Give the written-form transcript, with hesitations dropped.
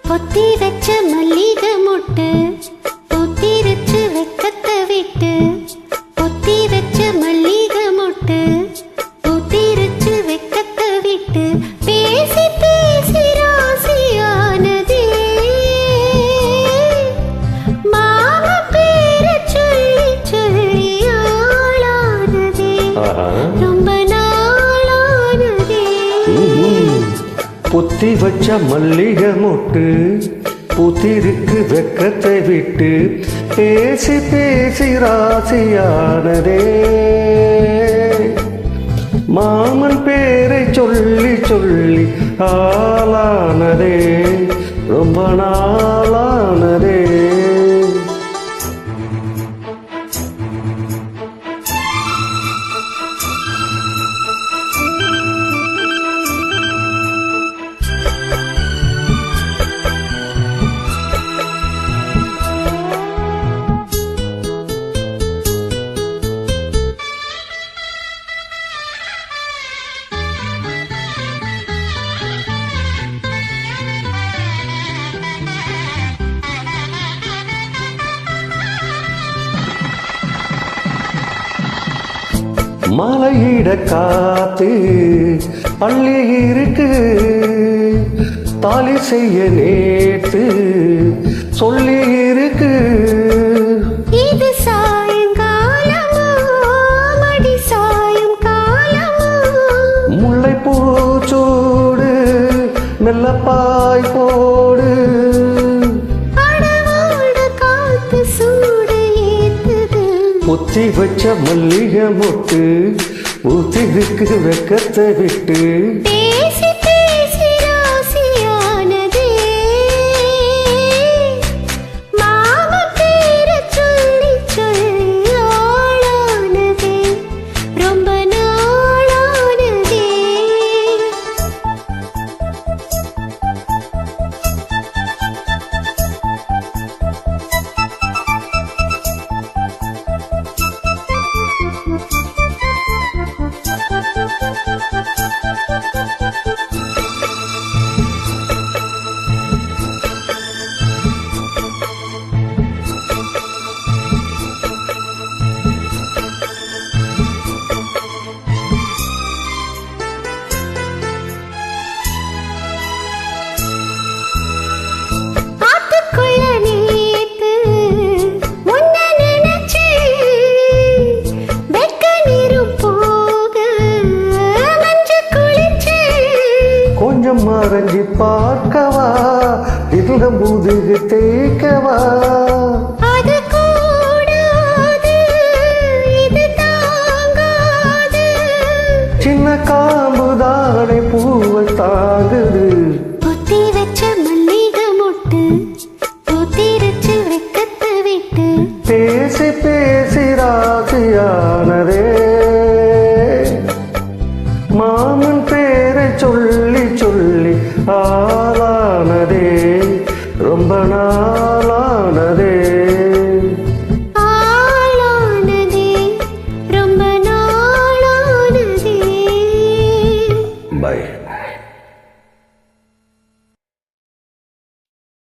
பொத்தி வச்ச மல்லிகை மொட்டு பொத்திருச்சு வெக்கத்தை விட்டு பொத்தி வச்ச மல்லிகை மொட்டு பொத்திருச்சு வெக்கத்தை விட்டு பேசி பேசி ராசியானதே மாம பேர சொல்லி சொல்லி ஆளானதே ரொம்ப நாளானதே. பொத்தி வச்ச மல்லிகை மொட்டு புத்திருக்கு வெக்கத்தை விட்டு பேசி பேசி ராசியானதே மாமன் பேரை சொல்லி சொல்லி ஆளானதே ரொம்ப நாளானதே. மலையிட காத்து அள்ளி இருக்கு தாலி செய்ய நேத்து சொல்லி இருக்கு. இது சாயங்காலமா மடி சாயும் காலமா முல்லை பூச்சோடு மெல்லப்பாய் போடு பொத்தி வச்ச மல்லிகை மொட்டு ஊத்திருக்கு வெக்கத்தை விட்டு பேசி பேசி ராசியானதே மாம பேர சொல்லி சொல்லி ஆளானதே ரொம்ப நாளானதே. கொஞ்சம் மறைஞ்சி பார்க்கவா இதுல முதுகு தேய்க்கவா அது கூடாது இது தாங்காது சின்ன காம்புதானே பூவை தாங்குது. பொத்தி வச்ச மல்லிகை மொட்டு பொத்திருச்சு வெக்கத்தை விட்டு பேசி பேசி ராசியானதே மாமன் பேரை சொல்லி சொல்லி ஆளானதே ரொம்ப நாளானதே ஆளானதே ரொம்ப நாளானதே. பை.